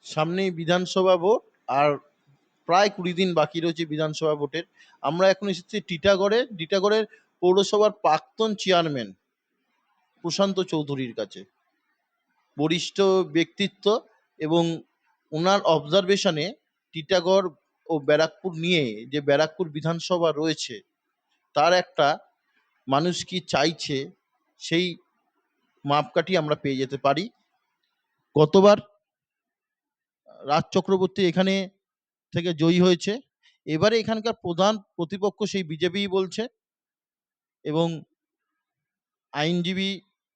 সামনেই বিধানসভা ভোট, আর প্রায় ২০ দিন বাকি রয়েছে বিধানসভা ভোটের। আমরা এখন এসেছি টিটাগড়ের পৌরসভার প্রাক্তন চেয়ারম্যান প্রশান্ত চৌধুরীর কাছে। বরিষ্ঠ ব্যক্তিত্ব, এবং ওনার অবজারভেশনে টিটাগড় ও ব্যারাকপুর নিয়ে, যে ব্যারাকপুর বিধানসভা রয়েছে তার একটা মানুষ কি চাইছে সেই মাপকাঠি আমরা পেয়ে যেতে পারি। গতবার রাজ চক্রবর্তী এখানে থেকে জয়ী হয়েছে। এবারে এখানকার প্রধান প্রতিপক্ষ সেই বিজেপিই বলছে, এবং আইনজীবী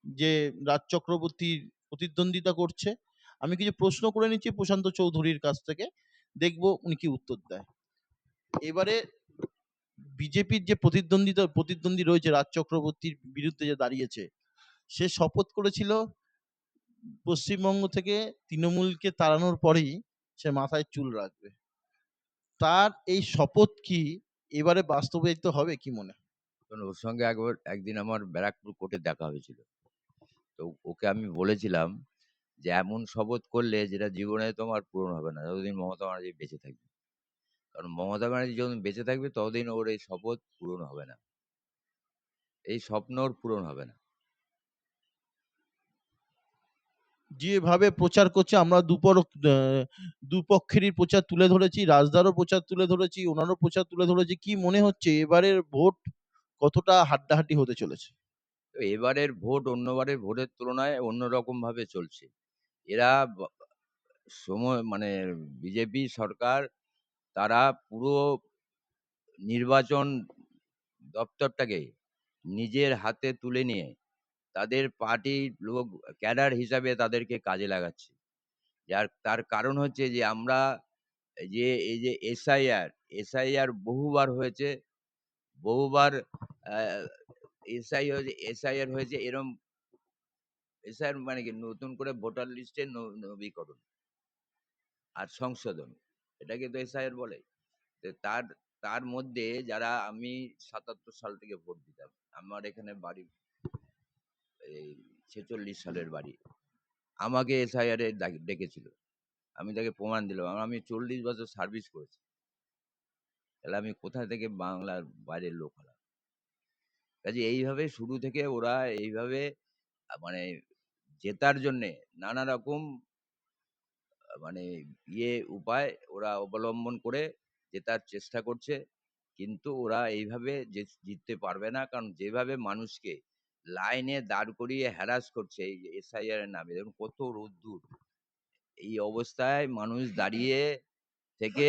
যে রাজ চক্রবর্তীর প্রতিদ্বন্দ্বিতা করছে। আমি কিছু প্রশ্ন করে নিচ্ছি প্রশান্ত চৌধুরীর কাছ থেকে, দেখবো উনি কি উত্তর দেয়। এবারে বিজেপির যে প্রতিদ্বন্দ্বী রয়েছে রাজ চক্রবর্তীর বিরুদ্ধে যে দাঁড়িয়েছে, সে শপথ করেছিল পশ্চিমবঙ্গ থেকে তৃণমূলকে তাড়ানোর পরেই সে মাথায় চুল রাখবে। তার এই শপথ কি এবারে বাস্তবায়িত হবে, কি মনে হয়? কারণ ওর সঙ্গে একদিন আমার ব্যারাকপুর কোর্টে দেখা হয়েছিল। তো ওকে আমি বলেছিলাম যে এমন শপথ করলে যেটা জীবনে তোমার পূরণ হবে না যতদিন মমতা ব্যানার্জি বেঁচে থাকবে। কারণ মমতা ব্যানার্জি যতদিন বেঁচে থাকবে ততদিন ওর এই শপথ পূরণ হবে না, এই স্বপ্ন ওর পূরণ হবে না। যেভাবে প্রচার করছে, আমরা দুপক্ষেরই প্রচার তুলে ধরেছি, রাজদারও প্রচার তুলে ধরেছি, ওনারও প্রচার তুলে ধরেছি। কি মনে হচ্ছে এবারের ভোট কতটা হাড্ডাহাড্ডি হতে চলেছে? তো এবারের ভোট অন্যবারের ভোটের তুলনায় অন্যরকম ভাবে চলছে। এরা সময় মানে বিজেপি সরকার, তারা পুরো নির্বাচন দপ্তরটাকে নিজের হাতে তুলে নিয়ে তাদের পার্টির লোক ক্যাডার হিসাবে তাদেরকে কাজে লাগাচ্ছে। তার কারণ হচ্ছে যে আমরা যে এই যে এসআইআর বহুবার হয়েছে, বহুবার এসআইআর হয়েছে। এরম এসআইআর মানে কি, নতুন করে ভোটার লিস্টের নবীকরণ আর সংশোধন, এটাকে তো এসআইআর বলে। তো তার তার মধ্যে যারা, আমি ৭৭ সাল থেকে ভোট দিতাম, আমার এখানে বাড়ি এই ছেচল্লিশ সালের বাড়ি, আমাকে এসআইআর এ ডেকেছিল। আমি তাকে প্রমাণ দিলাম, আমি 40 বছর সার্ভিস করেছি। তাহলে আমি কোথা থেকে বাংলার বাইরের লোক হলাম? কাজে এইভাবে শুরু থেকে ওরা এইভাবে মানে জেতার জন্যে নানা রকম মানে উপায় ওরা অবলম্বন করে জেতার চেষ্টা করছে। কিন্তু ওরা এইভাবে জিততে পারবে না, কারণ যেভাবে মানুষকে লাইনে দাঁড় করিয়ে হ্যারাস করছে এই এসআইআর এর নামে, দেখুন কত রোদ্দুর, এই অবস্থায় মানুষ দাঁড়িয়ে থেকে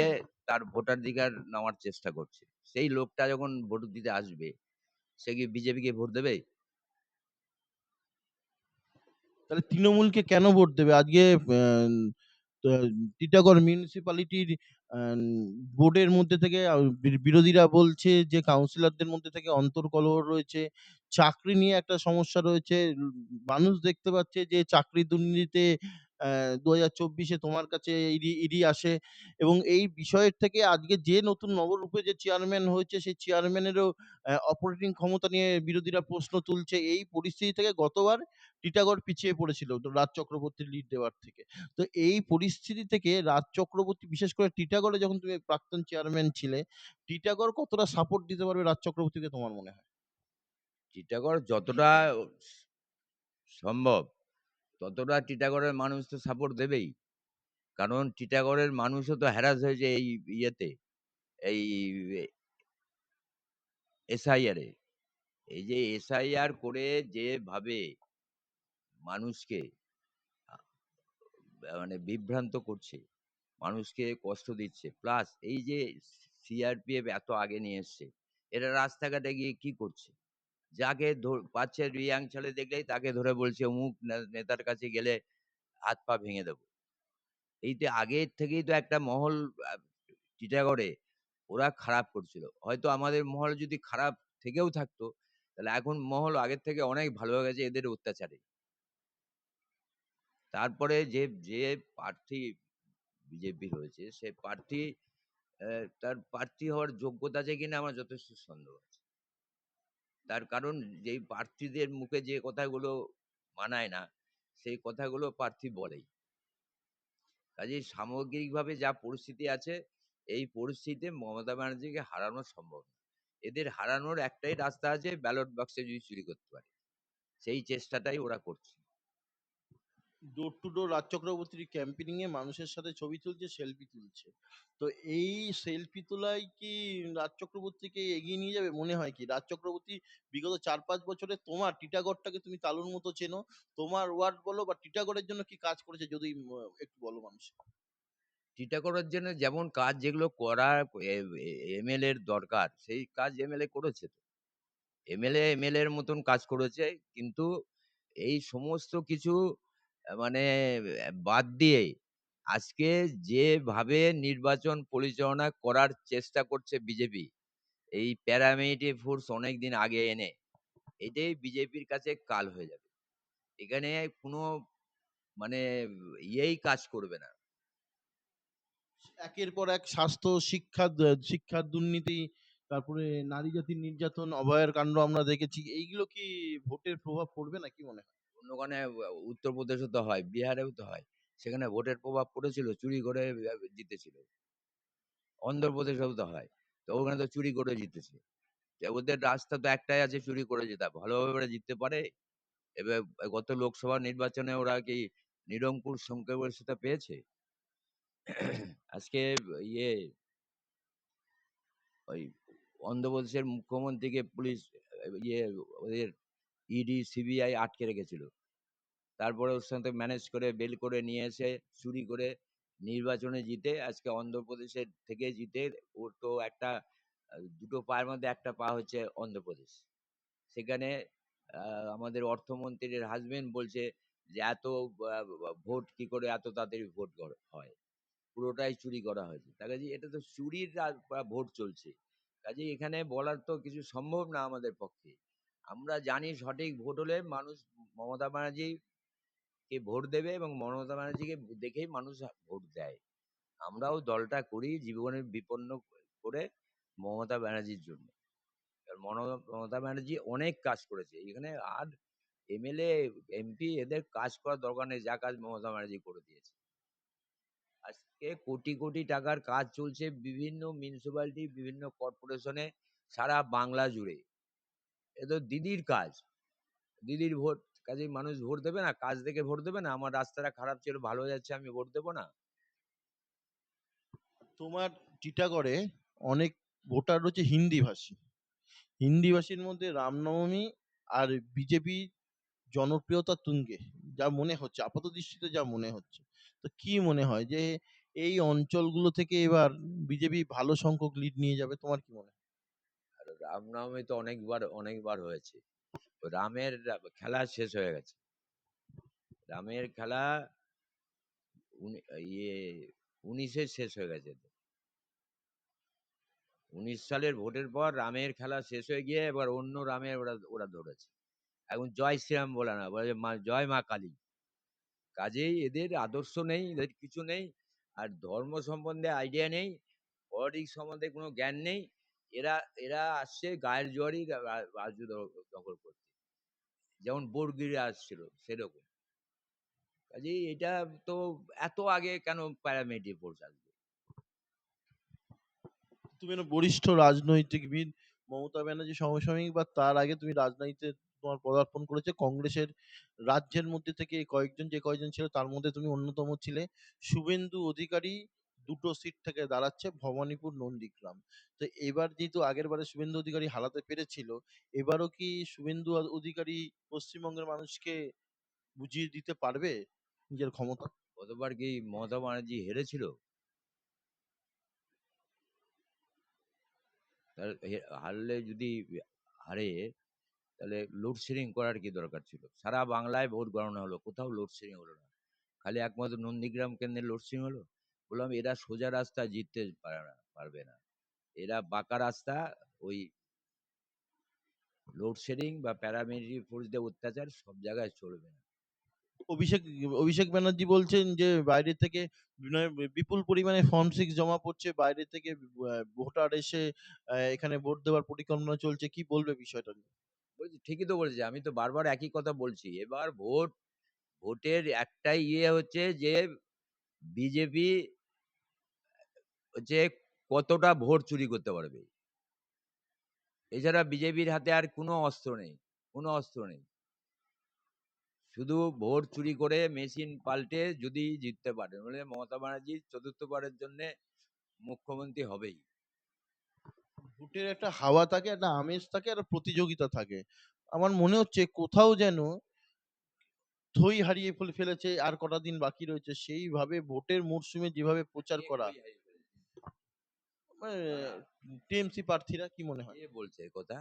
তার ভোটাধিকার নেওয়ার চেষ্টা করছে। সেই লোকটা যখন ভোট দিতে আসবে, সে কি বিজেপিকে ভোট দেবে? তাহলে তৃণমূলকে কেন ভোট দেবে? আজকে টিটাগড় মিউনিসিপ্যালিটির বোর্ডের মধ্যে থেকে বিরোধীরা বলছে যে কাউন্সিলরদের মধ্যে থেকে অন্তর্কলহ রয়েছে, চাকরি নিয়ে একটা সমস্যা রয়েছে। মানুষ দেখতে পাচ্ছে যে চাকরি দুর্নীতিতে ২০২৪-এ তোমার কাছে ইডি আসে, এবং এই বিষয়ের থেকে আজকে যে নতুন নবরূপে যে চেয়ারম্যান হয়েছে সেই চেয়ারম্যানেরও অপারেটিং ক্ষমতা নিয়ে বিরোধীরা প্রশ্ন তুলছে। এই পরিস্থিতি থেকে গতবার টিটাগড় পিছিয়ে পড়েছিল তো রাজ চক্রবর্তীর লিড দেওয়ার থেকে। তো এই পরিস্থিতি থেকে রাজ চক্রবর্তী, বিশেষ করে টিটাগড়ে যখন তুমি প্রাক্তন চেয়ারম্যান ছিলে, টিটাগড় কতটা সাপোর্ট দিতে পারবে রাজ চক্রবর্তীকে তোমার মনে হয়? টিটাগড় যতটা সম্ভব ততটা টিটাগড়ের মানুষ তো সাপোর্ট দেবেই। কারণ টিটাগড়ের মানুষও তো হ্যারাস হয়েছে এই ইয়েতে, এই এসআইআর এ। এই যে এসআইআর করে যেভাবে মানুষকে আ মানে বিভ্রান্ত করছে, মানুষকে কষ্ট দিচ্ছে। প্লাস এই যে সিআরপিএফ এত আগে নিয়ে এসছে, এরা রাস্তাঘাটে গিয়ে কি করছে? যাকে পাচ্ছে, রিয়াং ছেলে দেখলেই তাকে ধরে বলছে অমুক নেতার কাছে গেলে হাত পা ভেঙে দেবো। এইটা আগের থেকেই তো একটা মহল আ টিটাগড়ে ওরা খারাপ করছিল। হয়তো আমাদের মহল যদি খারাপ থেকেও থাকতো, তাহলে এখন মহল আগের থেকে অনেক ভালো হয়ে গেছে এদের অত্যাচারে। তারপরে যে প্রার্থী বিজেপির হয়েছে, সে প্রার্থী তার প্রার্থী হওয়ার যোগ্যতা আছে কিনা আমার যথেষ্ট সন্দেহ আছে। তার কারণ যেই প্রার্থীদের মুখে যে কথাগুলো মানায় না, সেই কথাগুলো প্রার্থী বলেই। কাজেই সামগ্রিকভাবে যা পরিস্থিতি আছে, এই পরিস্থিতিতে মমতা ব্যানার্জিকে হারানো সম্ভব না। এদের হারানোর একটাই রাস্তা আছে, ব্যালট বাক্সে যদি চুরি করতে পারে। সেই চেষ্টাটাই ওরা করছে। ডোর টু ডোর রাজ চক্রবর্তীর ক্যাম্পেনিং এ মানুষের সাথে ছবি তুলছে, সেলফি তুলছে। তো এই সেলফি তোলাই কি রাজ চক্রবর্তীকে এগিয়ে নিয়ে যাবে মনে হয়? কি রাজ চক্রবর্তী বিগত 4-5 বছরে তোমার টিটাগড়টাকে তুমি তালুর মতো চেনো, তোমার ওয়ার্ড বলো বা টিটাগড়ের জন্য কি কাজ করেছে যদি একটু বলো মানুষ। টিটাগড়ের জন্য যেমন কাজ যেগুলো করার এমএলএ এর দরকার, সেই কাজ এমএলএ করেছে তো। এমএলএ এর মতন কাজ করেছে। কিন্তু এই সমস্ত কিছু মানে বাদ দিয়ে আজকে যেভাবে নির্বাচন পরিচালনা করার চেষ্টা করছে বিজেপি, এই প্যারামিলিটারি ফোর্স অনেকদিন আগে এনে, এটাই বিজেপির কাছে কাল হয়ে যাবে। এখানে কোনো মানে ইয়েই কাজ করবে না। একের পর এক স্বাস্থ্য, শিক্ষার দুর্নীতি, তারপরে নারী জাতির নির্যাতন, অভয়ার কাণ্ড আমরা দেখেছি। এইগুলো কি ভোটের প্রভাব পড়বে না কি মনে হয়? অন্যখানে উত্তরপ্রদেশও তো হয়, বিহারেও তো হয়। সেখানে ভোটের প্রভাব পড়েছিল, চুরি করে জিতেছিল। অন্ধ্রপ্রদেশেও তো হয়। তো ওখানে তো চুরি করে জিতেছে। যে ওদের রাস্তা তো একটাই আছে, চুরি করে জেতা। ভালোভাবে ওরা জিততে পারে? এবার গত লোকসভা নির্বাচনে ওরা কি নিরঙ্কুশ সংখ্যাগরিষ্ঠতা পেয়েছে? আজকে ইয়ে ওই অন্ধ্রপ্রদেশের মুখ্যমন্ত্রীকে পুলিশ ইয়ে ওদের ইডি, সিবিআই আটকে রেখেছিল। তারপরে ওর সাথে ম্যানেজ করে বের করে নিয়ে এসে চুরি করে নির্বাচনে জিতে আজকে অন্ধ্রপ্রদেশের থেকে জিতে ওর তো একটা দুটো পায়ের মধ্যে একটা পা হচ্ছে অন্ধ্রপ্রদেশ। সেখানে আমাদের অর্থমন্ত্রীর হাসবেন্ড বলছে যে এত ভোট কি করে এত তাড়াতাড়ি ভোট হয়, পুরোটাই চুরি করা হয়েছে। তা কাজে এটা তো চুরির ভোট চলছে। কাজে এখানে বলার তো কিছু সম্ভব না আমাদের পক্ষে। আমরা জানি সঠিক ভোট হলে মানুষ মমতা ব্যানার্জি কে ভোট দেবে এবং মমতা ব্যানার্জিকে দেখেই মানুষ ভোট দেয়। আমরাও দলটা করি জীবনের বিপন্ন করে মমতা ব্যানার্জির জন্য। কারণ মমতা ব্যানার্জি অনেক কাজ করেছে এখানে। আর এমএলএ, এমপি এদের কাজ করার দরকার নেই, যা কাজ মমতা ব্যানার্জি করে দিয়েছে। আজকে কোটি কোটি টাকার কাজ চলছে বিভিন্ন মিউনিসিপ্যালিটি, বিভিন্ন কর্পোরেশনে, সারা বাংলা জুড়ে। এ তো দিদির কাজ, দিদির ভোট। কাজেই মানুষ ভোট দেবে না? কাজ দেখে ভোট দেবে না? আমার রাস্তাটা খারাপ ছিল, ভালো যাচ্ছে, আমি ভোট দেবো না? তোমার টিটাগড়ে অনেক ভোটার রয়েছে হিন্দি ভাষী। হিন্দি ভাষীর মধ্যে রামনবমী আর বিজেপি জনপ্রিয়তা তুঙ্গে, যা মনে হচ্ছে আপাত দৃষ্টিতে, যা মনে হচ্ছে। তো কি মনে হয় যে এই অঞ্চলগুলো থেকে এবার বিজেপি ভালো সংখ্যক লিড নিয়ে যাবে? তোমার কি মনে হয়? আর রামনবমী তো অনেকবার অনেকবার হয়েছে। রামের খেলা শেষ হয়ে গেছে। রামের খেলা ইয়ে 19-এ শেষ হয়ে গেছে তো। 19 সালের ভোটের পর রামের খেলা শেষ হয়ে গিয়ে এবার অন্য রামের ওরা ওরা ধরেছে। এখন জয় শ্রীরাম বলে না, বলে যে জয় মা কালী। কাজেই এদের আদর্শ নেই, এদের কিছু নেই। আর ধর্ম সম্বন্ধে আইডিয়া নেই, পলিটিক্স সম্বন্ধে কোনো জ্ঞান নেই। এরা এরা আসছে গায়ের জোয়ারই রাজ্য দখল করতে, যেমন বর্গিরে আসছিল সেরকম। কাজেই এটা তো এত আগে কেন প্যারামেডিক ফোর্স আসবে? তুমি একটা বরিষ্ঠ রাজনৈতিকবিদ, মমতা ব্যানার্জি সমসাময়িক বা তার আগে তুমি রাজনীতিতে তোমার পদার্পণ করেছে। কংগ্রেসের রাজ্যের মধ্যে থেকে কয়েকজন, যে কয়েকজন ছিল তার মধ্যে তুমি অন্যতম ছিলে। শুভেন্দু অধিকারী দুটো সিট থেকে দাঁড়াচ্ছে, ভবানীপুর, নন্দীগ্রাম। তো এবার যেহেতু আগের বারে শুভেন্দু অধিকারী হারাতে পেরেছিল, এবারও কি শুভেন্দু অধিকারী পশ্চিমবঙ্গের মানুষকে বুঝিয়ে দিতে পারবে নিজের ক্ষমতা? গতবার কি মমতা ব্যানার্জি হেরেছিল? হারলে যদি হারে, তাহলে লোডশেডিং করার কি দরকার ছিল? সারা বাংলায় ভোট গণনা হলো, কোথাও লোডশেডিং হলো না। খালি একমাত্র নন্দীগ্রাম কেন্দ্রে লোডশেডিং হলো। বললাম এরা সোজা রাস্তা জিততে পারবে না। এরা বাঁকা রাস্তা, ওই লোডশেডিং বা প্যারামিলিটারি ফোর্স দিয়ে অত্যাচার সব জায়গায় চলবে না। অভিষেক অভিষেক ব্যানার্জি বলছেন যে বাইরে থেকে বিপুল পরিমাণে ফর্ম 6 জমা পড়ছে, বাইরে থেকে ভোটার এসে এখানে ভোট দেওয়ার পরিকল্পনা চলছে। কি বলবে বিষয়টা নিয়ে? বলছি ঠিকই তো বলেছে, আমি তো বারবার একই কথা বলছি। এবার ভোটের একটাই ইয়ে হচ্ছে যে বিজেপি হচ্ছে কতটা ভোট চুরি করতে পারবে। এছাড়া বিজেপির হাতে আর কোনো অস্ত্র নেই, কোনো অস্ত্র নেই। শুধু ভোট চুরি করে মেশিন পাল্টে যদি জিততে পারে, নইলে মমতা ব্যানার্জি চতুর্থবারের জন্যে মুখ্যমন্ত্রী হবেই। ভোটের একটা হাওয়া থাকে, একটা আমেজ থাকে, একটা প্রতিযোগিতা থাকে। আমার মনে হচ্ছে কোথাও যেন থই হারিয়ে ফেলেছে, আর কটা দিন বাকি রয়েছে সেইভাবে ভোটের মরশুমে যেভাবে প্রচার কে করা। কই হারিয়ে ফেলেছে? কারা? টিএমসি প্রার্থীরা, কি মনে হয়? কে বলছে এ কথা?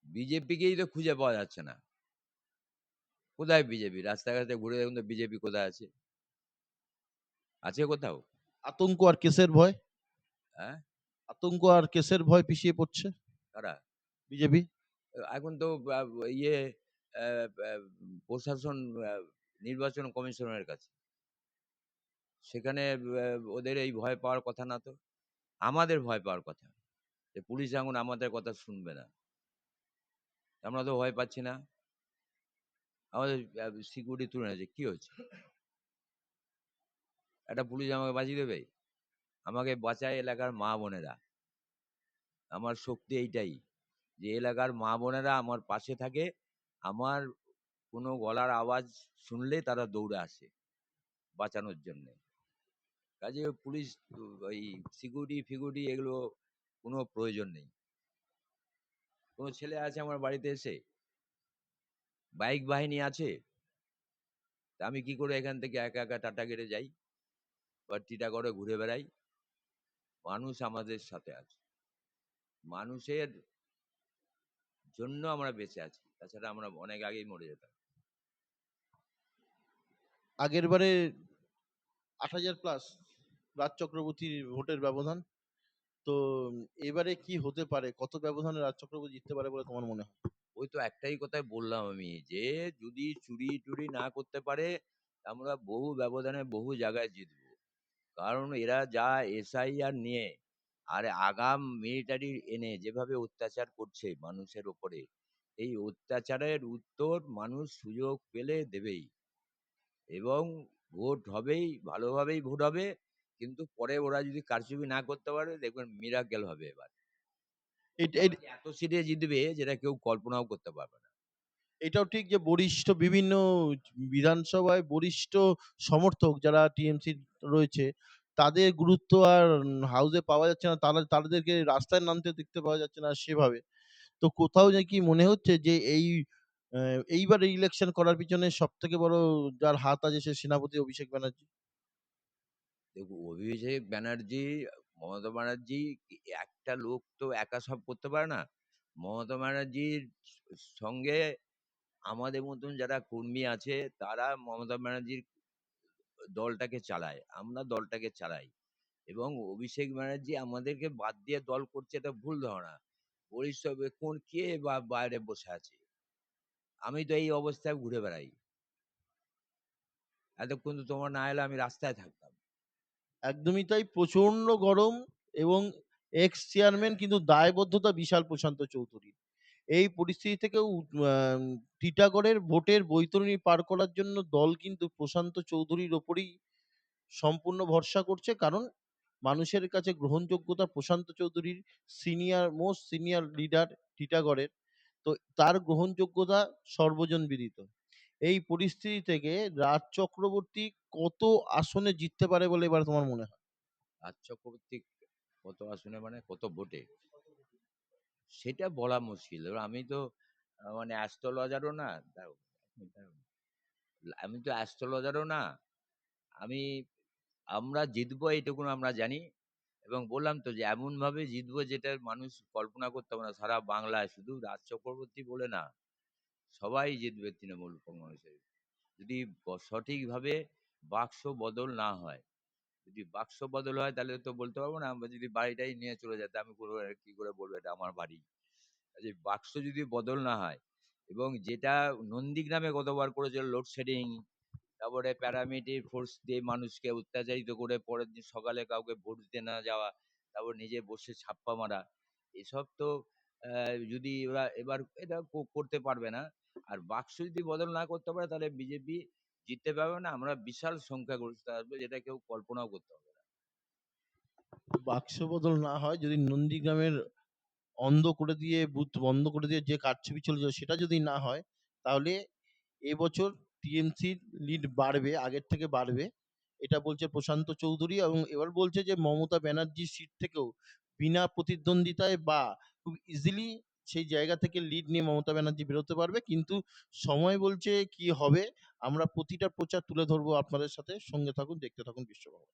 বিজেপিকেই তো খুঁজে পাওয়া যাচ্ছে না। কোথায় বিজেপি? রাস্তাঘাটে ঘুরে দেখুন তো বিজেপি কোথায় আছে? আছে কোথাও? আতঙ্ক আর কেসের ভয়, হ্যাঁ? আতঙ্ক আর কেসের ভয় পিছিয়ে পড়ছে কারা? বিজেপি। এখন তো ইয়ে আ আ প্রশাসন আ নির্বাচন কমিশনের কাছে। সেখানে ওদের এই ভয় পাওয়ার কথা না তো। আমাদের ভয় পাওয়ার কথা। যে পুলিশ এখন আমাদের কথা শুনবে না। আমরা তো ভয় পাচ্ছি না। আমাদের সিকিউরিটি তুলে নিয়েছে। কি হয়েছে? একটা পুলিশ আমাকে বাঁচিয়ে দেবে? আমাকে বাঁচায় এলাকার মা-বোনেরা। আমার শক্তি এইটাই যে এলাকার মা-বোনেরা আমার পাশে থাকে। আমার কোনো গলার আওয়াজ শুনলে তারা দৌড়ে আসে বাঁচানোর জন্যে। কাজেই পুলিশ ওই সিকিউরিটি-ফিকিউরিটি এগুলো কোনো প্রয়োজন নেই। কোনো ছেলে আছে আমার বাড়িতে এসে? বাইক বাহিনী আছে? তা আমি কি করে এখান থেকে একা, একা টাটাগেরে যাই বা টিটাগড়ে ঘুরে বেড়াই? মানুষ আমাদের সাথে আছে। মানুষের জন্য আমরা বেঁচে আছি। তাছাড়া আমরা অনেক আগেই মরে যেতাম। আগের বারে ৮,০০০ প্লাস রাজ চক্রবর্তীর ভোটের ব্যবধান। তো এবারে কি হতে পারে? কত ব্যবধানে রাজ চক্রবর্তী জিততে পারে বলে তোমার মনে হয়? ওই তো একটাই কথাই বললাম আমি যে যদি চুরি-টুরি না করতে পারে আমরা বহু ব্যবধানে বহু জায়গায় জিতবো। কারণ এরা যা এসআইআর নিয়ে আর আগাম মিলিটারি এনে যেভাবে অত্যাচার করছে মানুষের ওপরে, এই অত্যাচারের উত্তর মানুষ সুযোগ পেলে দেবেই এবং ভোট হবেই, ভালোভাবেই ভোট হবে। কিন্তু পরে ওরা যদি কারচুপি না করতে পারে দেখবেন মিরাকেল হবে এবার। এট এট মোটামুটি এত সিটে জিতবে যেটা কেউ কল্পনাও করতে পারবে না। এটাও ঠিক যে বরিষ্ঠ বিভিন্ন বিধানসভায় বরিষ্ঠ সমর্থক যারা টিএমসির রয়েছে, তাদের গুরুত্ব আর হাউসে পাওয়া যাচ্ছে না। তাদেরকে রাস্তায় নামতে দেখতে পাওয়া যাচ্ছে না সেভাবে। তো কোথাও যে কি মনে হচ্ছে যে এইবার ইলেকশন করার পিছনে সবথেকে বড় যার হাত আছে সে সেনাপতি অভিষেক ব্যানার্জী। দেখুন অভিষেক ব্যানার্জি, মমতা ব্যানার্জি একটা লোক তো একা সব করতে পারে না। মমতা ব্যানার্জির সঙ্গে আমাদের মতন যারা কর্মী আছে তারা মমতা ব্যানার্জির দলটাকে চালায়। আমরা দলটাকে চালাই। এবং অভিষেক ব্যানার্জি আমাদেরকে বাদ দিয়ে দল করছে এটা ভুল ধারণা। পরিষবে কোন কে বা বাইরে বসে আছে? আমি তো এই অবস্থায় ঘুরে বেড়াই। এতক্ষণ তো তোমরা না এলে আমি রাস্তায় থাকতাম। একদমই তাই, প্রচন্ড গরম এবং এক্স চেয়ারম্যান কিন্তু দায়বদ্ধতা বিশাল প্রশান্ত চৌধুরীর। এই পরিস্থিতি থেকেও টিটাগড়ের ভোটের বৈতরণী পার করার জন্য দল কিন্তু প্রশান্ত চৌধুরীর ওপরেই সম্পূর্ণ ভরসা করছে। কারণ মানুষের কাছে গ্রহণযোগ্যতা প্রশান্ত চৌধুরীর মোস্ট সিনিয়র লিডার টিটাগড়ের। তো তার গ্রহণযোগ্যতা সর্বজন বিদিত। এই পরিস্থিতি থেকে রাজ চক্রবর্তী কত আসনে জিততে পারে বলে এবার তোমার মনে হয়? রাজ চক্রবর্তী কত আসনে মানে কত ভোটে? সেটা বলা মুশকিল। এবার আমি তো মানে অ্যাস্ট্রোলজারও না। দাঁড়াও, দাঁড়াও। আমি তো অ্যাস্ট্রোলজারও না। আমি আমরা জিতবো এইটুকুন আমরা জানি এবং বললাম তো যে এমনভাবে জিতবো যেটা মানুষ কল্পনা করতে পারে না। সারা বাংলায় শুধু রাজ চক্রবর্তী বলে না, সবাই জিতবে তৃণমূল কংগ্রেসের। যদি সঠিকভাবে বাক্স বদল না হয়। যদি বাক্স বদল হয় তাহলে তো বলতে পারবো না। আমরা যদি বাড়িটাই নিয়ে চলে যেতে আমি কি করে বলবো এটা আমার বাড়ি? যে বাক্স যদি বদল না হয় এবং যেটা নন্দীগ্রামে গতবার করেছিল লোডশেডিং, তারপরে প্যারামিলিটারি ফোর্স দিয়ে মানুষকে অত্যাচারিত করে পরের দিন সকালে কাউকে ভোট দিতে না যাওয়া, তারপর নিজে বসে ছাপ্পা মারা, এসব তো যদি ওরা এবার এটা করতে পারবে না। আর বাক্স যদি বদল না করতে পারে তাহলে বিজেপি জিততে পারবে না, আমরা বিশাল সংখ্যাগরিষ্ঠতা আসবে, যেটা কেউ কল্পনাও করতে পারবে না। বাক্স বদল না হয়, যদি নন্দীগ্রামের অন্ধ করে দিয়ে, বুথ বন্ধ করে দিয়ে যে কারচুপি চলেছে সেটা যদি না হয়, তাহলে এবছর টিএমসির লিড বাড়বে, আগের থেকে বাড়বে। এটা বলছে প্রশান্ত চৌধুরী, এবং এবার বলছে যে মমতা ব্যানার্জির সিট থেকেও বিনা প্রতিদ্বন্দ্বিতায় বা খুব ইজিলি সেই জায়গা থেকে লিড নিয়ে মমতা ব্যানার্জি বেরোতে পারবে। কিন্তু সময় বলছে কি হবে। আমরা প্রতিটা প্রচার তুলে ধরবো আপনাদের সাথে। সঙ্গে থাকুন, দেখতে থাকুন বিশ্বখবর।